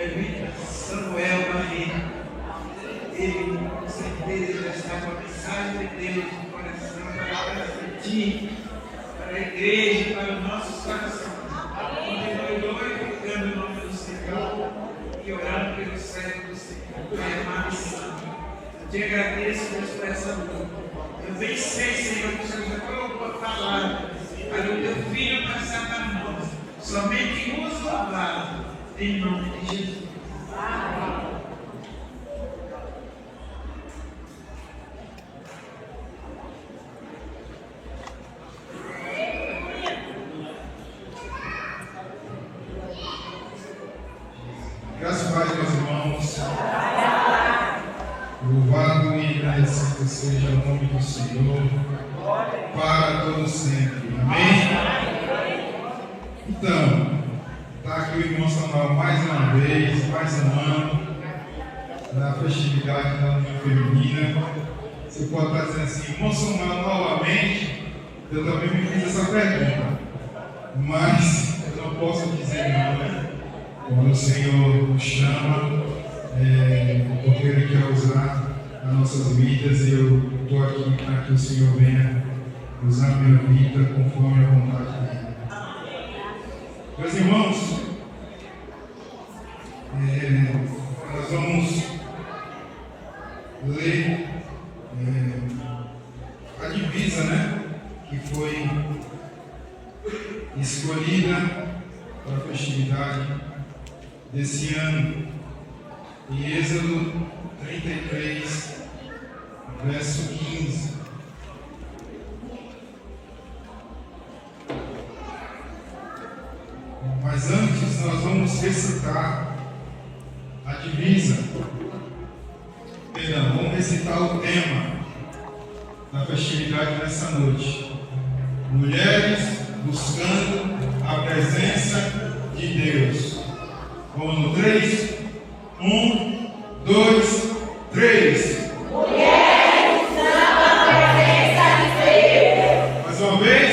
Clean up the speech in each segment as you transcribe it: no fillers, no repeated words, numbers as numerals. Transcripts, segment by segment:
levita Samuel Barreto. Ele com certeza já está com a mensagem de Deus no coração para transmitir para a igreja, para os nossos corações. Continue glorificando o nome do Senhor e orando pelo servo do Senhor, Pai amado e santo. Eu te agradeço, Deus, por essa luta. Eu bem sei, Senhor, que o Senhor já colocou a palavra para o teu filho passar para nós. Somente usa a palavra, em nome de Jesus. Amém. Graças a Deus, meus irmãos. Louvado e agradecido seja o nome do Senhor para todo sempre. Amém? Então, está aqui o irmão Samuel mais uma vez, mais um ano, na festividade da União Feminina. Você pode estar dizendo assim, irmão Samuel, novamente, eu também me fiz essa pergunta, mas eu não posso dizer não, né? Quando o Senhor nos chama, porque Ele quer usar as nossas vidas, e eu estou aqui para que o Senhor venha usar a minha vida conforme a vontade dEle. Meus irmãos, nós vamos ler a divisa, né, que foi escolhida para a festividade desse ano, em Êxodo 33, verso 15. Mas antes nós vamos recitar a divisa. Perdão, vamos recitar o tema da festividade dessa noite. Mulheres buscando a presença de Deus. Vamos no 3? 1, 2, 3. Mulheres buscando a presença de Deus. Mais uma vez.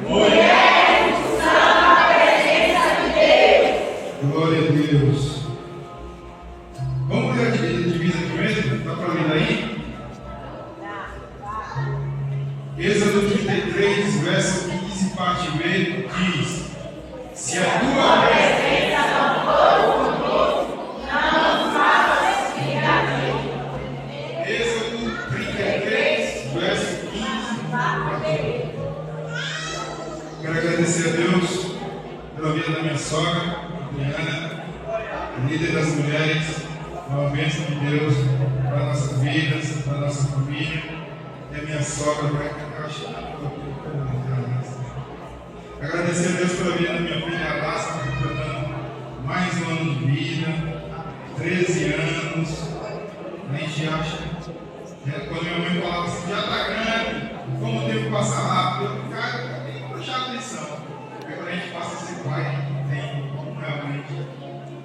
Mulheres buscando a presença de Deus. Glória a Deus. Vamos ler a divisa primeiro? Está para ler aí? Êxodo 33, verso 15, parte B, diz: se a tua presença não for conosco, não nos faças ficar aqui. Êxodo 33, verso 15. Quero agradecer a Deus pela vida da minha sogra, Adriana, líder das mulheres, uma bênção de Deus para nossas vidas, para nossa família. E a minha sogra vai encaixar. Agradecer a Deus pela vida da minha filha Alasca, completando mais um ano de vida, 13 anos. A gente acha, quando minha mãe falava assim, já está grande, como o tempo passa rápido, eu cara, tem que prestar atenção. Porque quando a gente passa esse pai, tem como realmente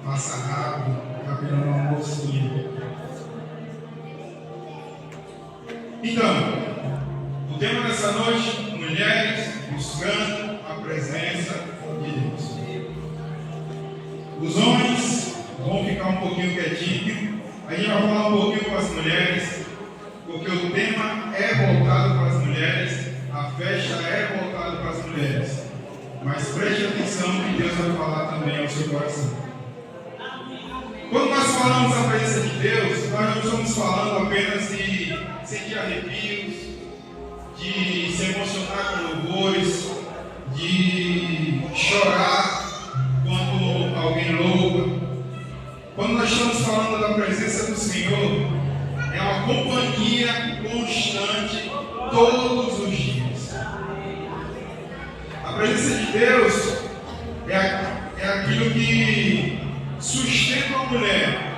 passa rápido, está virando uma mocinha. Então, o tema dessa noite, mulheres buscando a presença de Deus. Os homens vão ficar um pouquinho quietinhos, a gente vai falar um pouquinho com as mulheres, porque o tema é voltado para as mulheres, a festa é voltada para as mulheres. Mas preste atenção que Deus vai falar também ao seu coração. Quando nós falamos a presença de Deus, nós não estamos falando apenas de sentir arrepios, de se emocionar com louvores, de chorar quando alguém louva. Quando nós estamos falando da presença do Senhor, é uma companhia constante todos os dias. A presença de Deus é aquilo que sustenta a mulher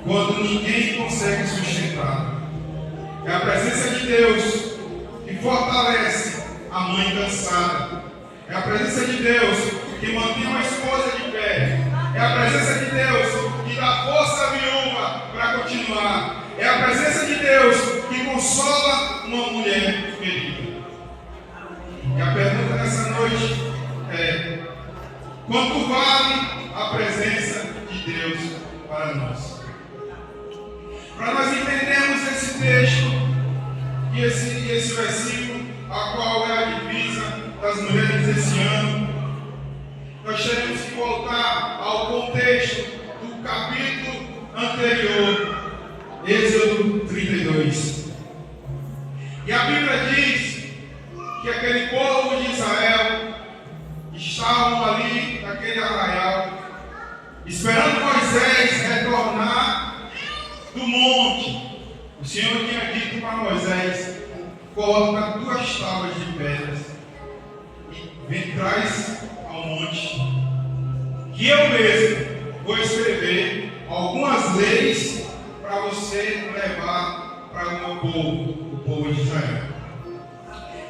quando ninguém consegue sustentar. É a presença de Deus que fortalece a mãe cansada. É a presença de Deus que mantém uma esposa de pé. É a presença de Deus que dá força à viúva para continuar. É a presença de Deus que consola uma mulher ferida. E a pergunta nessa noite é: quanto vale a presença de Deus para nós. Para nós entendermos esse texto e esse versículo, a qual é a divisa das mulheres desse ano, nós teremos que voltar ao contexto do capítulo anterior, Êxodo 32. E a Bíblia diz que aquele povo de Israel estavam ali naquele arraial, esperando Moisés retornar do monte. O Senhor tinha dito para Moisés: corta 2 tábuas de pedras e vem, traz ao monte, que eu mesmo vou escrever algumas leis para você levar para o meu povo, o povo de Israel.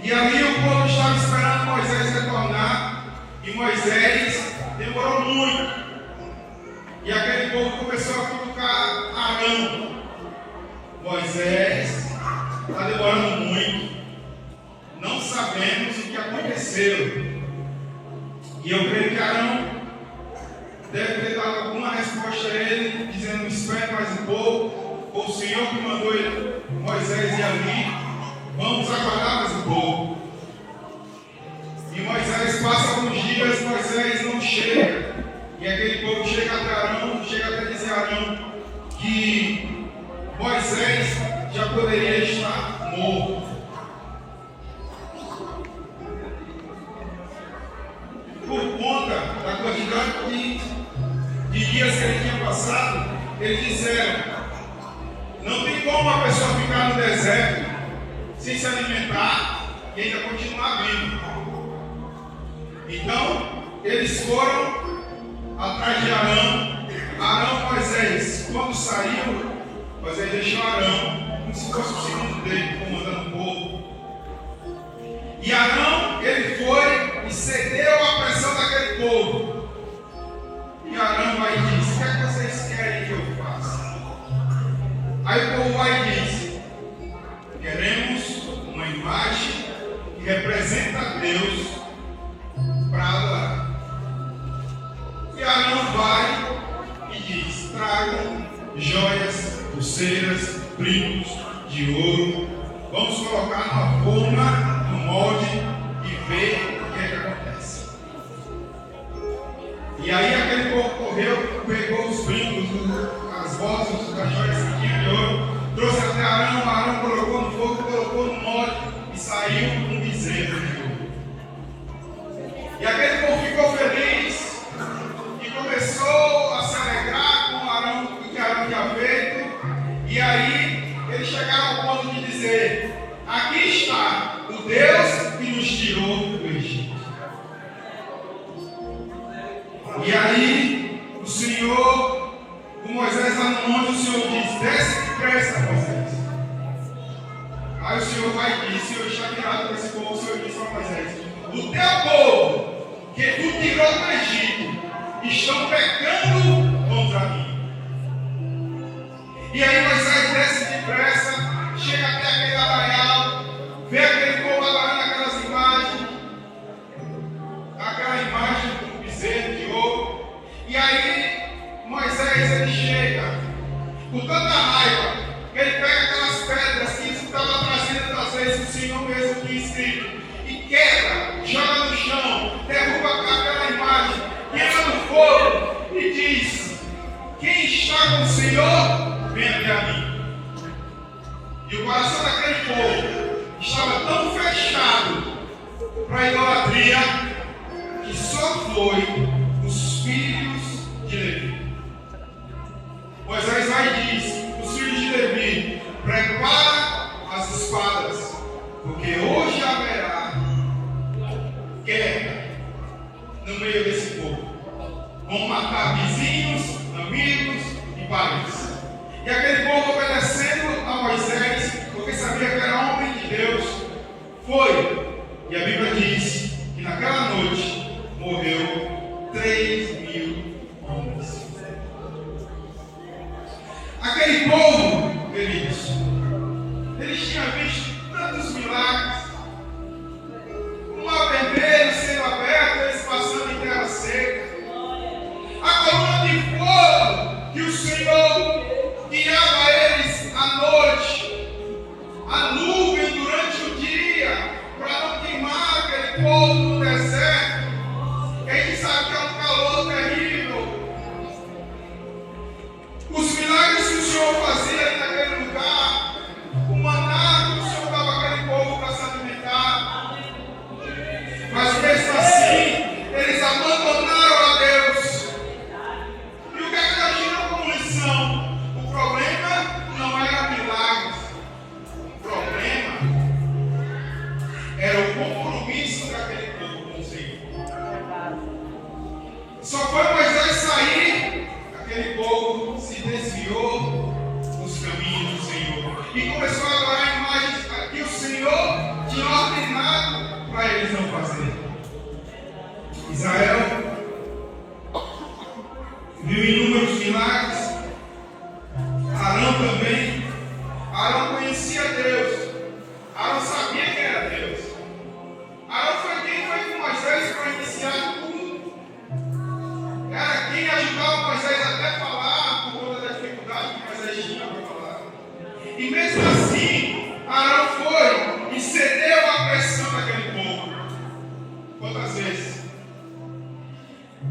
E ali o povo estava esperando Moisés retornar, e Moisés demorou muito. E aquele povo começou a cutucar Arão. Moisés está demorando muito, não sabemos o que aconteceu. E eu creio que Arão deve ter dado alguma resposta a ele, dizendo: espere mais um pouco, ou o Senhor que mandou Moisés ir ali, vamos aguardar mais um pouco. E Moisés passa alguns dias, Moisés não chega, e aquele povo chega até Arão, chega até dizer a Arão que Moisés já poderia estar morto. Por conta da quantidade de dias que ele tinha passado, eles disseram: não tem como uma pessoa ficar no deserto sem se alimentar e ainda continuar vivo. Então, eles foram atrás de Arão. Arão, Moisés, quando saiu, Moisés deixou Arão como se fosse o segundo dele, comandando o povo. E Arão, ele foi e cedeu à pressão daquele povo. E Arão vai e diz: o que é que vocês querem que eu faça? Aí o povo vai e diz: queremos uma imagem que representa Deus para adorar. E Arão vai e diz: tragam joias, pulseiras, brincos de ouro, vamos colocar numa forma, no molde, e ver o que é que acontece. E aí aquele povo correu, pegou os brincos, as botas, as joias que tinha de ouro, trouxe até Arão. Arão colocou no fogo, colocou no molde e saiu um bezerro de ouro. E aquele povo ficou feliz e começou a se alegrar com Arão, o que Arão tinha feito. E aí eles chegaram ao ponto de dizer: aqui está o Deus que nos tirou do Egito. E aí o Senhor, com Moisés lá no monte, o Senhor diz: desce depressa, Moisés. Aí o Senhor vai e diz: Senhor, está virado para esse povo. O Senhor diz para Moisés: o teu povo que tu tirou do Egito estão pecando contra mim. E aí Moisés desce depressa, chega até aquele arraial, vê aquele povo adorando aquela imagem do bezerro de ouro. E aí Moisés, ele chega com tanta raiva que ele pega aquelas pedras que estava trazendo das vezes o Senhor mesmo tinha escrito, e quebra, joga no chão, derruba aquela imagem, queima no fogo e diz: quem está com o Senhor, vem até a mim. E o coração daquele povo estava tão fechado para a idolatria que só foi os filhos de Levi. Moisés vai e diz: os filhos de Levi, prepara as espadas, porque hoje haverá guerra no meio desse povo. Vão matar vizinhos, amigos e pais. E aquele povo, obedecendo a Moisés, porque sabia que era homem de Deus, foi. E a Bíblia diz que naquela noite morreu 3.000 homens. Aquele povo, queridos, eles tinham visto tantos milagres, o mar vermelho sendo aberto, eles passando em terra seca, a coluna de fogo assim, Arão foi e cedeu à pressão daquele povo. Quantas vezes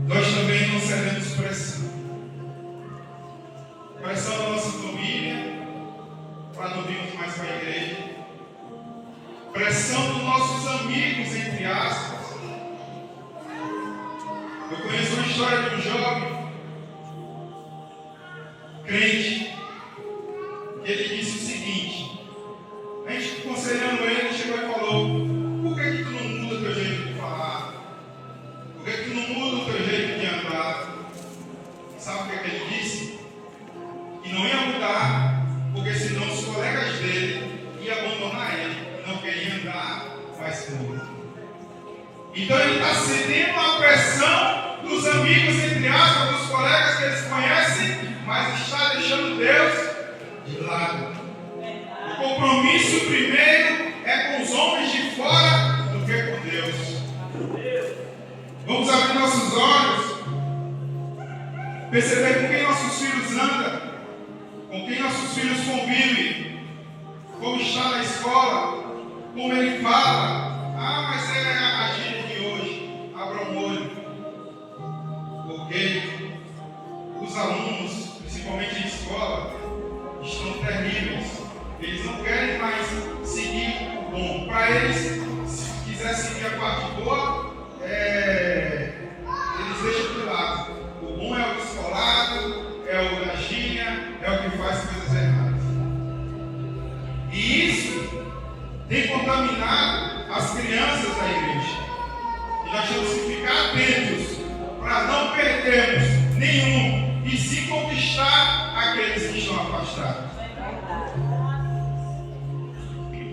nós também não cedemos pressão? Pressão da nossa família, para não virmos mais para a igreja. Pressão dos nossos amigos, entre aspas. Eu conheço uma história de um jovem crente, que ele disse o seguinte: a gente aconselhando ele, chegou e falou: por que tu não muda o teu jeito de falar? Por que tu não muda o teu jeito de andar? Sabe o que ele disse? Que não ia mudar, porque senão os colegas dele iam abandonar ele, não queriam andar mais com ele. Então ele está cedendo à pressão dos amigos, entre aspas, dos colegas que eles conhecem, mas está deixando Deus de lado. O compromisso primeiro é com os homens de fora do que com Deus. Vamos abrir nossos olhos, perceber com quem nossos filhos andam, com quem nossos filhos convivem, como está na escola, como ele fala. Ah, mas é a gíria de hoje. Abra um olho, porque os alunos, principalmente em escola, estão terríveis. Eles não querem mais seguir o bom. Para eles, se quiser seguir a parte boa, eles deixam de lado. O bom é o descolado, é o da gíria, é o que faz coisas erradas. E isso tem contaminado as crianças da igreja. E nós temos que ficar atentos para não perdermos nenhum e se conquistar aqueles que estão afastados.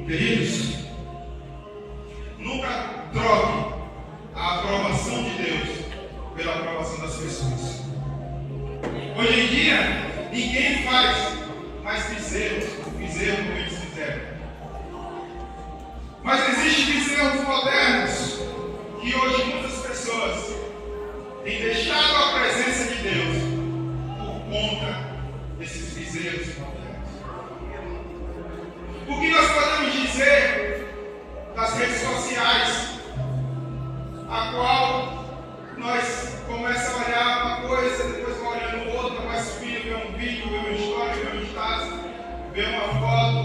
Queridos, nunca troque a aprovação de Deus pela aprovação das pessoas. Hoje em dia, ninguém faz mais bezerros como eles fizeram. Mas existem bezerros modernos que hoje muitas pessoas têm deixado a presença de Deus por conta desses bezerros modernos. O que nós podemos dizer das redes sociais, a qual nós começamos a olhar uma coisa, depois vai olhando outra, vai subindo, vê um vídeo, vê uma história, vê um status, vê uma foto,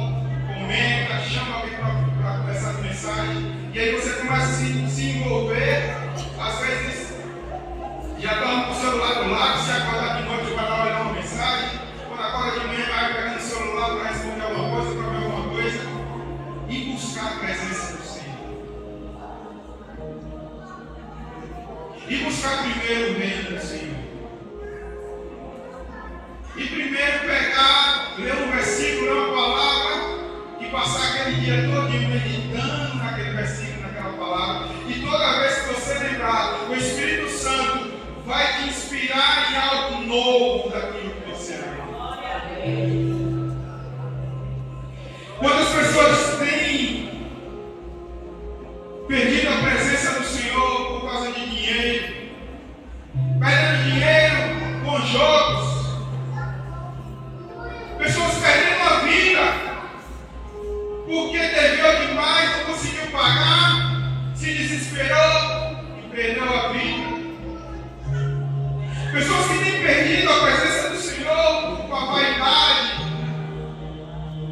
comenta, chama alguém para conversar com mensagem, e aí você começa a se envolver, às vezes já está com o celular do lado, se acordar de noite vai lá olhar uma mensagem, quando acorda de manhã vai pegando o celular para responder alguma coisa, para ver alguma coisa, e buscar a presença do Senhor. E buscar primeiro o reino do Senhor. E primeiro pegar, ler um versículo, ler uma palavra, e passar aquele dia todo meditando naquele versículo, naquela palavra. E toda vez que você lembrar, o Espírito Santo vai te inspirar em algo novo daquilo que você leu. Quantas pessoas têm perdido a presença do Senhor por causa de dinheiro, perdendo dinheiro com jogos, pessoas perdendo a vida porque deveu demais, não conseguiu pagar, se desesperou e perdeu a vida. Pessoas que têm perdido a presença do Senhor com a vaidade.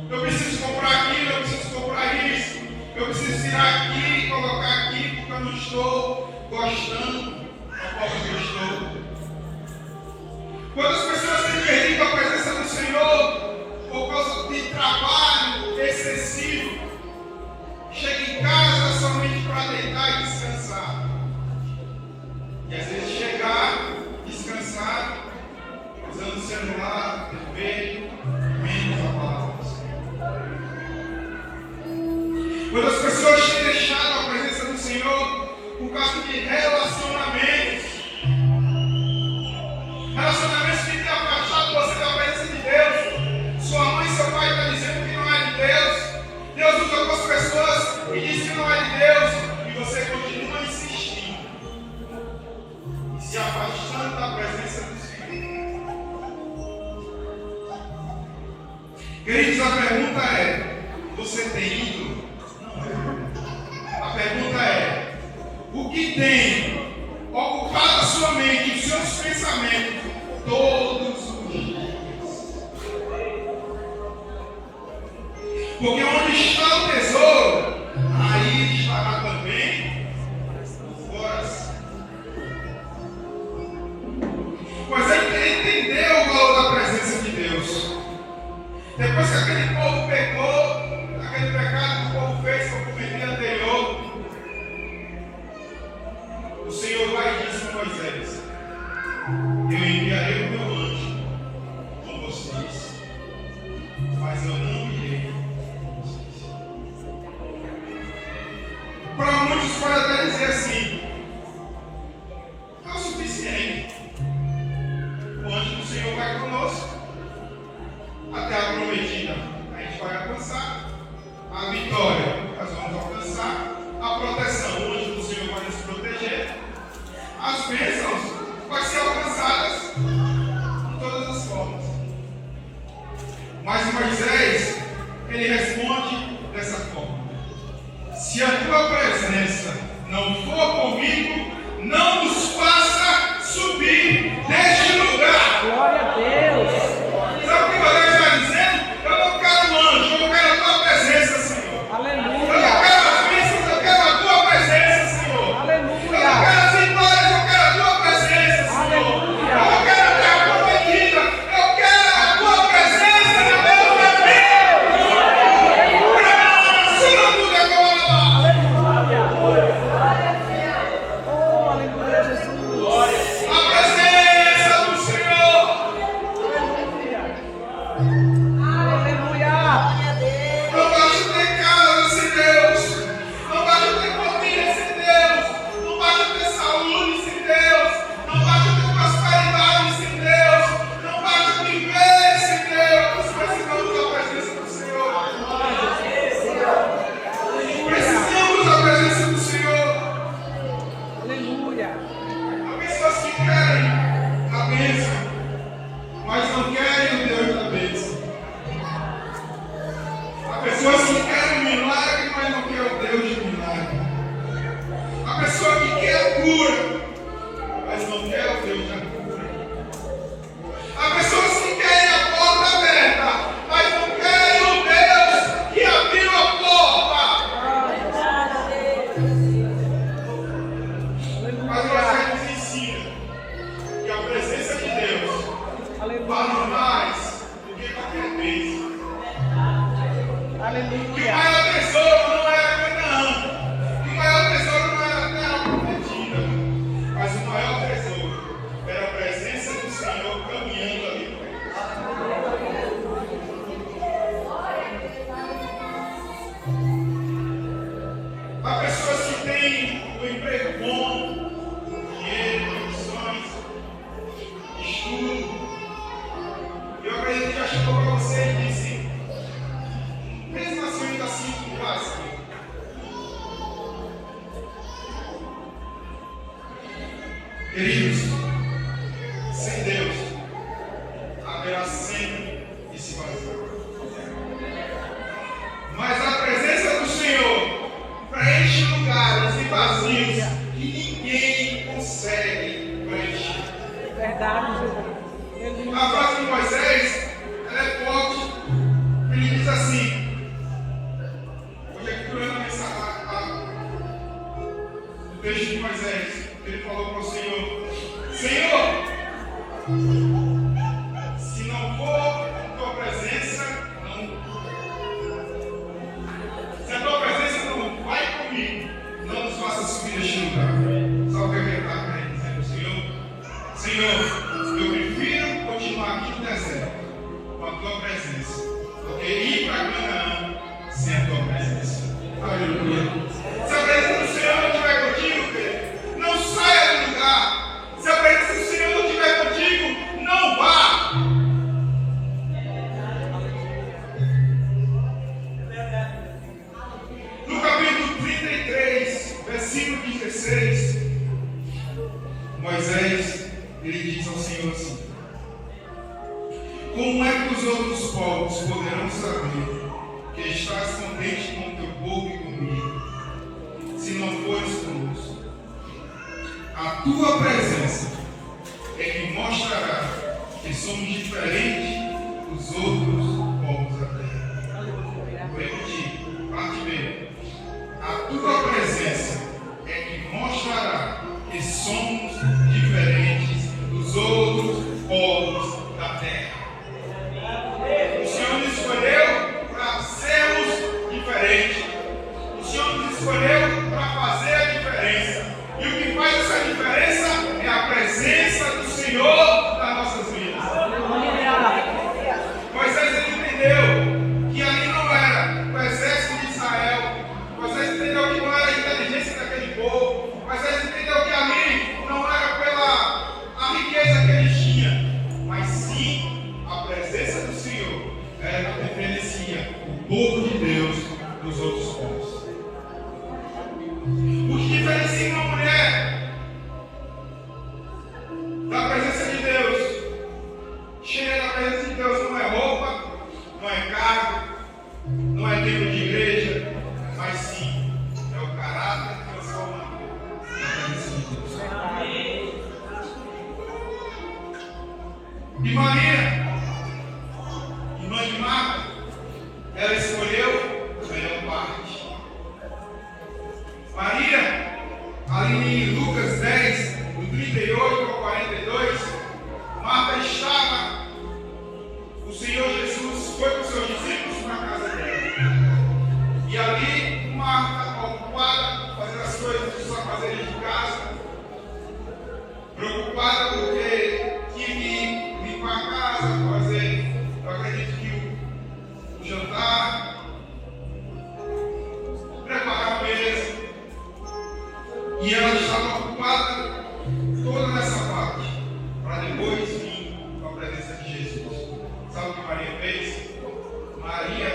Eu preciso comprar aquilo, eu preciso comprar isso, eu preciso tirar aqui e colocar aqui porque eu não estou gostando da forma que eu estou. Quantas pessoas têm perdido a presença do Senhor por causa de trabalho excessivo? Chega em casa somente para deitar e descansar. E às vezes chegar, descansar, usando o celular, TV, menos a palavra do Senhor. Quantas pessoas têm deixado a presença do Senhor por causa de relacionamentos? Relacionamentos que têm afastado você da presença de Deus. Sua mãe e seu pai estão dizendo que não é de Deus. Deus usa algumas pessoas e diz que não é de Deus. E você continua insistindo. E se afastando da presença do Senhor. Queridos, a pergunta é: tem ocupado a sua mente, os seus pensamentos, todos os dias. Porque onde está o tesouro, aí estará também o coração. Pois ele entendeu o valor da presença de Deus. Depois que aquele povo pecou, aquele pecado que o povo fez com o dia anterior, o Senhor vai e diz a Moisés: eu enviarei o meu anjo com vocês, mas eu não irei com vocês. Para muitos pode até dizer assim: é o suficiente. O anjo do Senhor vai conosco. A terra prometida a gente vai alcançar. A vitória nós vamos alcançar. A proteção, o anjo do Senhor vai nos proteger. As bênçãos vão ser alcançadas de todas as formas. Mas Moisés, ele responde dessa forma: se a tua presença não for comigo, não nos faça subir deste lugar. Glória a Deus. Sabe o que Moisés está dizendo? Eu não quero um anjo, eu quero a tua presença, Senhor. Aleluia. Eu não quero as bênçãos, eu quero a tua presença, Senhor. Eu não Aleluia. quero as vitórias, eu quero a tua presença, Senhor. Aleluia. Eu não quero a terra prometida, eu quero a tua presença na minha vida. Oh, aleluia, Jesus. A presença do Senhor. Aleluia. Não basta ter casa sem Deus. Não basta ter família sem Deus. Não basta ter saúde sem Deus. Não basta ter prosperidade sem Deus. Não basta viver sem Deus. Precisamos da presença do Senhor. Precisamos da presença do Senhor. Aleluia. Há pessoas que querem a bênção, mas não querem o Deus da bênção. Há pessoas que querem o milagre, mas não querem o Deus do milagre. Há pessoa que quer a cura, mas não quer o Deus da cura. Há pessoas que querem a porta aberta, mas não querem o Deus que abriu a porta. Mas Moisés nos ensina que a presença de Deus vale Aleluia. mais do que qualquer bênção. Que o Aleluia. maior tesouro não era Canaã, que o maior tesouro não era a terra prometida, mas o maior tesouro era a presença do Senhor caminhando ali com eles. Há pessoas que têm o emprego bom, dinheiro, condições, estudo. Eu acredito que já chegou para você e disse: mesmo assim eu ainda sinto um vazio. Queridos, sem Deus haverá sempre esse vazio. Mas a presença do Senhor preenche lugares e vazios que ninguém consegue preencher. Verdade, Jesus. A Aleluia. frase de Moisés, ela é forte. Ele diz assim: hoje aqui durante a mensagem, o texto de Moisés, ele falou para o Senhor: Senhor, se não for a tua presença, se a tua presença não vai comigo, não nos faça subir neste lugar. Sabe o que ele está dizendo? Senhor, eu prefiro continuar aqui no deserto com a tua presença do que ir para Canaã sem a tua presença. Aleluia. Se a presença do Senhor não estiver contigo, querido, não saia do lugar. Se a presença do Senhor não estiver contigo, não vá. No capítulo 33, versículo 16, Moisés, ele diz ao Senhor assim: como é que os outros povos poderão saber que estás contente com o teu povo e comigo, se não fores conosco? tua presença é que mostrará que somos diferentes dos outros povos da terra. Vou repetir, parte B. A tua presença é que mostrará que somos diferentes dos outros povos da terra. O Senhor nos escolheu para sermos diferentes. O Senhor nos escolheu para fazer a diferença. E o que faz essa diferença é a presença do Senhor nas nossas vidas. Moisés ele entendeu que ali não era o exército de Israel. Moisés entendeu que não era a inteligência daquele povo. Moisés entendeu que ali não era pela a riqueza que eles tinham, mas sim a presença do Senhor era que diferencia o povo de Deus dos outros povos. O que diferencia uma mulher da presença de Deus, cheia da presença de Deus, não é roupa, não é carro, não é tempo de igreja, mas sim é o caráter transformador da presença de Deus. E Maria, irmã de Marta, ela escolheu a melhor parte. Maria, ali em Lucas 10, do 38 ao 42, Marta estava, o Senhor Jesus foi com os seus discípulos para a casa dela. E ali, Marta, ocupada, fazendo as coisas dos afazeres de casa, preocupada porque tinha que limpar a casa, fazer, eu acredito que o jantar, preparar a mesa. E ela estava ocupada toda nessa parte, para depois vir com a presença de Jesus. Sabe o que Maria fez? Maria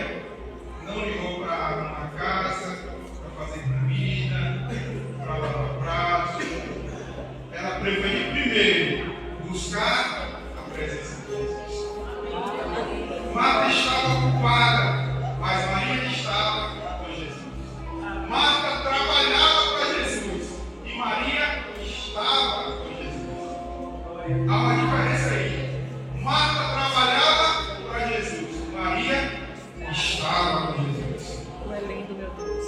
não ligou para arrumar a casa, para fazer comida, para lavar pratos. Ela preferiu primeiro buscar a presença de Jesus. Marta estava ocupada, mas Maria estava com Jesus. Marta trabalhava para Jesus e Maria estava com Jesus. Há uma diferença aí. Marta trabalhava para Jesus, Maria estava com Jesus. É lindo, meu Deus.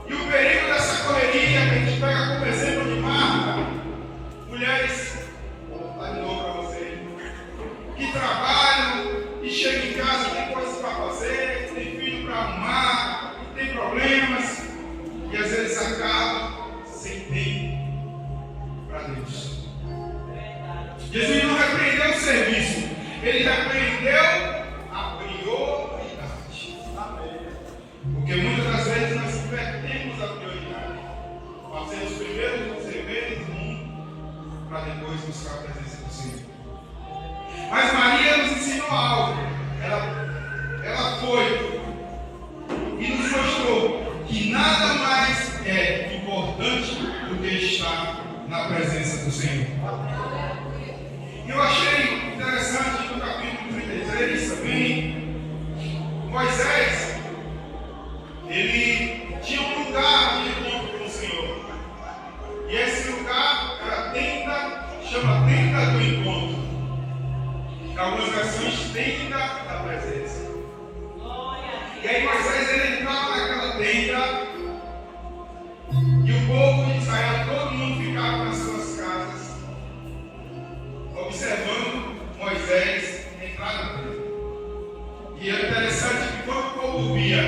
E o perigo dessa correria que a gente pega como exemplo de Marta, mulheres, vou botar de novo para vocês, que trabalham e chegam em casa, tem coisas para fazer, tem filho para arrumar, tem problemas, e às vezes acabam sem tempo para Deus. Jesus não repreendeu o serviço, ele repreendeu a prioridade. Porque muitas das vezes nós invertemos a prioridade. Fazemos primeiro os deveres do mundo para depois buscar a presença do Senhor. Mas Maria nos ensinou algo. Ela foi e nos mostrou que nada mais é importante do que estar na presença do Senhor. E eu achei interessante no capítulo 33 também, Moisés, ele tinha um lugar de encontro com o Senhor. E esse lugar era a tenda, chama tenda do encontro. Em algumas versões, tenda da presença. E aí Moisés ele entrava naquela tenda e o povo de Israel, todo mundo ficava nas suas casas, observando Moisés entrar na tenda. E é interessante que quando o povo via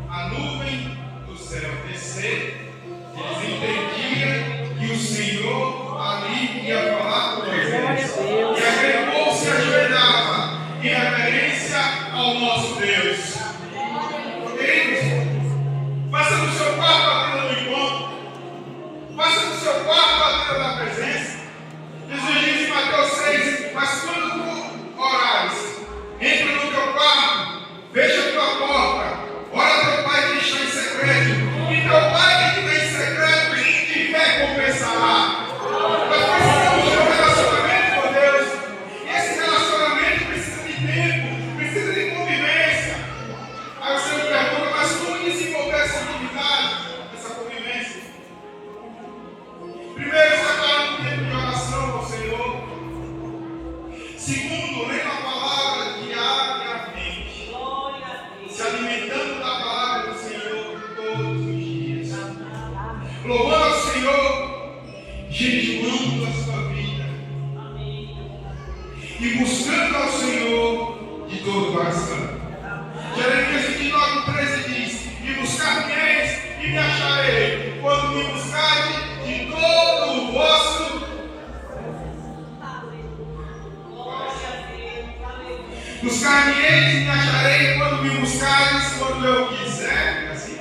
a nuvem do céu descer, eles entendiam que o Senhor ali ia falar com Moisés. E aquele povo se ajoelhava em reverência ao nosso Deus. Queridos, faça no seu quarto a tenda do encontro. Faça no seu quarto a tenda da presença. Jesus diz em Mateus 6, mas quando tu orares, entra no teu quarto, e buscando ao Senhor de todo o coração. Jeremias 29:13 diz: me buscar-me-eis e me acharei, quando me buscardes de todo o vosso buscar-me-eis e me acharei, quando me buscardes, quando eu quiser. Assim?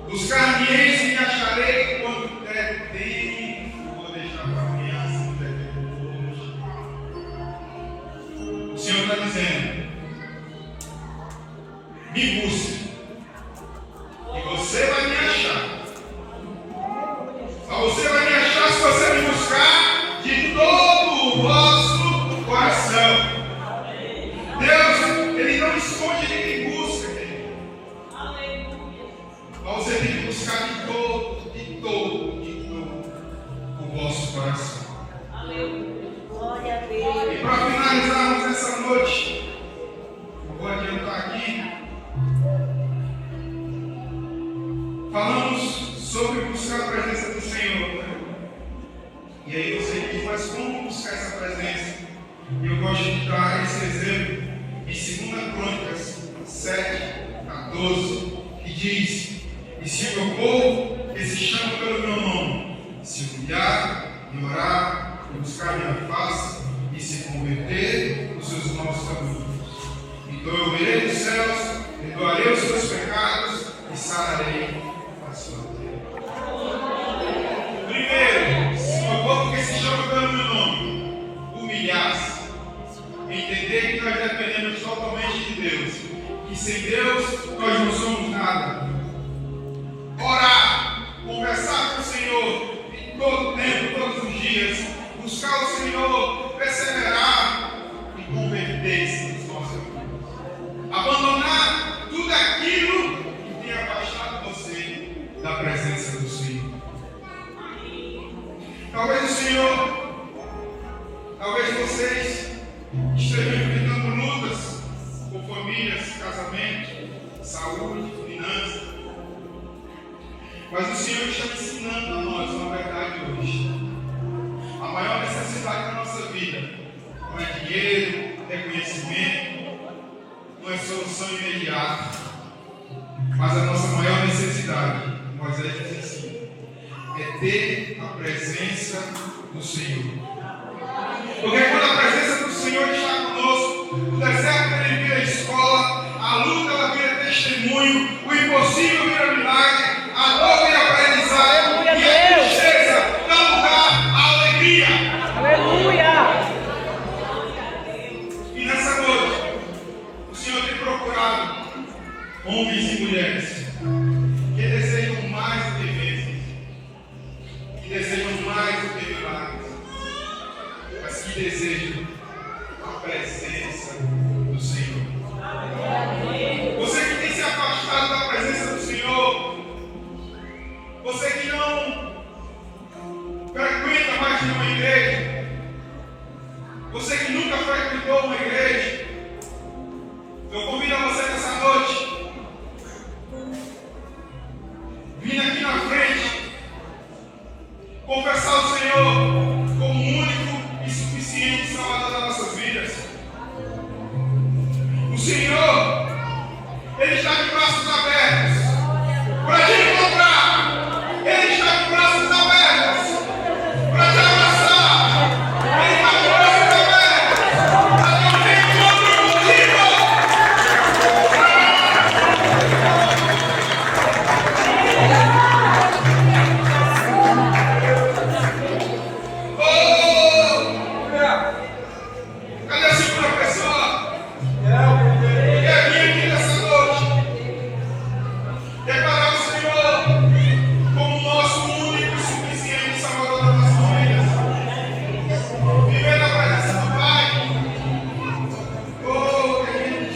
Buscar-me-eis e me acharei, quando der tempo. Vou deixar para amanhã, se der tempo hoje. O Senhor está dizendo: me busque, e você vai me achar. Mas você vai me achar se você me buscar de todo o vosso coração. Deus, Ele não esconde ninguém busca, querido. Mas você tem que buscar de todo o vosso coração. Glória a Deus. E para finalizarmos essa noite, eu vou adiantar aqui. Falamos sobre buscar a presença do Senhor, né? E aí você diz: mas como buscar essa presença? E eu gosto de dar esse exemplo em 2 Crônicas 7:14, que diz: e se o meu povo, que se chama pelo meu nome, se humilhar e orar, e buscar minha face, e se converter dos seus maus caminhos, então eu virei dos céus, perdoarei os seus pecados e sararei a sua terra. Primeiro, se o meu povo, que se chama pelo meu nome, humilhar-se, entender que nós dependemos totalmente de Deus, que sem Deus nós não somos nada. Orar, conversar com o Senhor em todo tempo, todos os dias, buscar o Senhor, perseverar e converter-se nos nossos caminhos. Abandonar tudo aquilo que tem afastado você da presença do Senhor. Talvez o Senhor, talvez vocês estejam enfrentando lutas com famílias, casamento, saúde, finanças. Mas o Senhor está ensinando a nós uma verdade hoje. A maior necessidade da nossa vida não é dinheiro, reconhecimento, não é solução imediata. Mas a nossa maior necessidade, Moisés diz assim, é ter a presença do Senhor. Porque quando a presença do Senhor está conosco, o deserto ele vira escola, a luta ela vira testemunho, o impossível vira milagre, a dor vira aprendizado, e a tristeza dá lugar à alegria. Aleluia! E nessa noite, o Senhor tem procurado homens e mulheres que desejam mais do que bênçãos, que desejam mais do que milagres, mas que desejam a presença do Senhor. Você que tem se afastado da presença do Senhor, você que não frequenta mais uma igreja, você que nunca frequentou uma igreja, eu convido a você nessa noite vir aqui na frente, confessar ao Senhor como o único e suficiente Salvador das nossas vidas. O Senhor, Ele está de braços abertos para te encontrar. Ele está de braços abertos para te abraçar. Ele está de braços abertos para ter um encontro contigo. Cadê a segunda pessoa? E aqui nessa noite, declarar o Senhor como o nosso único e suficiente Salvador das nossas vidas. Viver na presença do Pai. Oh, Deus.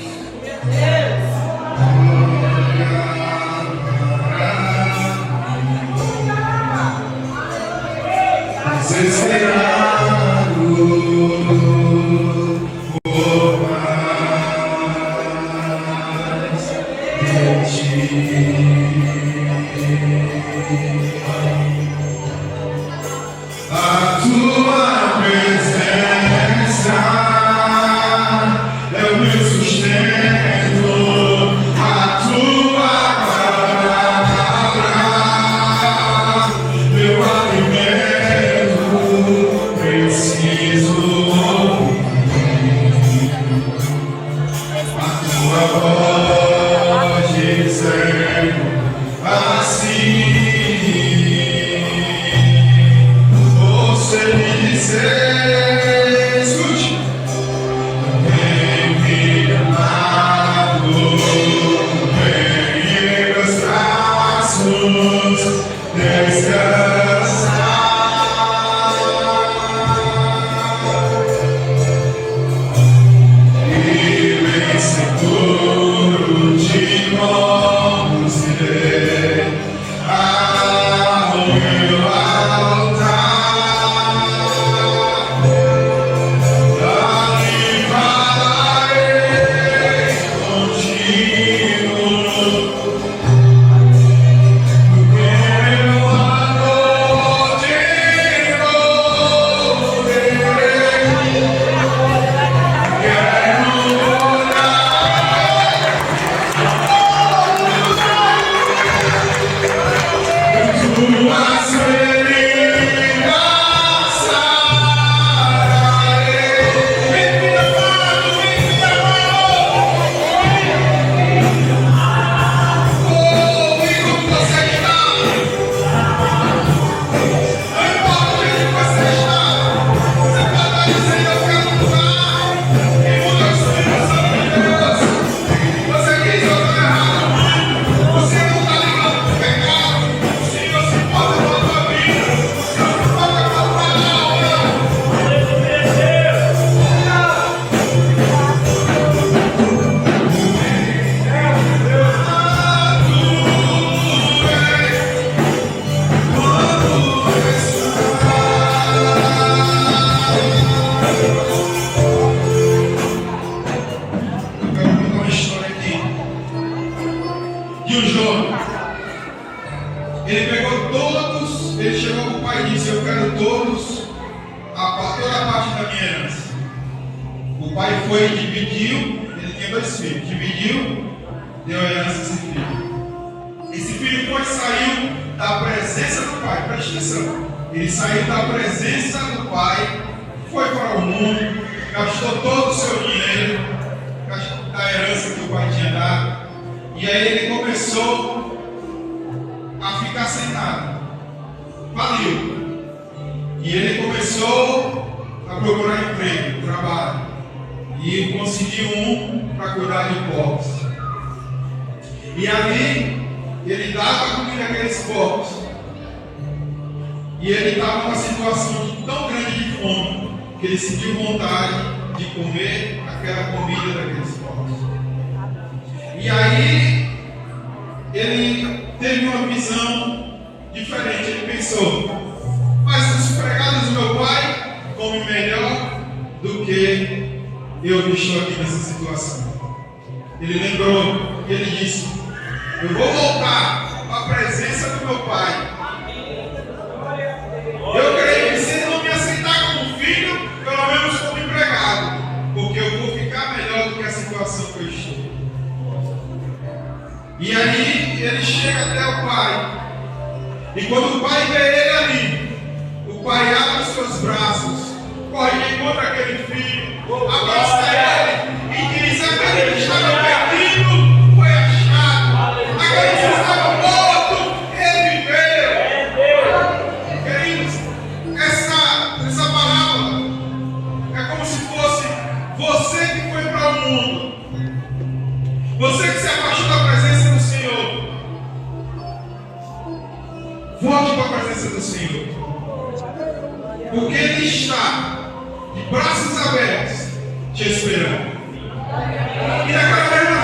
A tua presença dizendo assim. Você me dizer, escute, vem me amado, vem em meus braços descansar. E vem seguro de mãos e dê ao meu altar. Dali falarei contigo, porque meu amor te envolverei. Quero tuas feridas sararei. Vem me amado, vem me amado. Oh, e como você está? Não importa o jeito que você está. Você pode estar dizendo: eu quero mudar. E muda a sua direção de Deus. Você quis ou está errado? Você não está ligado com o pecado. O Senhor se importa com a tua vida. O Senhor se importa com a tua alma. Eu quero contar uma história aqui de um jovem. Ele pegou todos, ele chegou para o pai e disse: eu quero toda a parte da minha herança. O pai foi e dividiu, ele tinha 2 filhos, dividiu, deu a herança a esse filho. Esse filho foi e saiu da presença do pai, presta atenção. Ele saiu da presença do pai, foi para o mundo, gastou todo o seu dinheiro, gastou da herança que o pai tinha dado, e aí ele começou a ficar sem nada. Faliu. E ele começou a procurar emprego, trabalho. E conseguiu um para cuidar de porcos. E ali ele dava comida àqueles porcos. E ele estava numa situação tão grande de fome que ele sentiu vontade de comer aquela comida daqueles porcos. E aí ele teve uma visão diferente. Ele pensou: mas os empregados do meu pai comem melhor do que eu que estou aqui nessa situação. Ele lembrou e ele disse: eu vou voltar à presença do meu pai. Eu creio que se ele não me aceitar como filho, pelo menos como empregado, porque eu vou ficar melhor do que a situação que eu estou. E aí ele chega até o pai. E quando o pai vê ele ali, o pai abre os seus braços, corre de encontro àquele filho, abraça ele e diz: aquele que estava perdido foi achado, aquele que estava morto, ele viveu. Queridos, essa parábola é como se fosse você que foi para o mundo, você que se afastou da presença do Senhor. Volte para a presença do Senhor, porque Ele está de braços abertos te esperando. E naquela mesma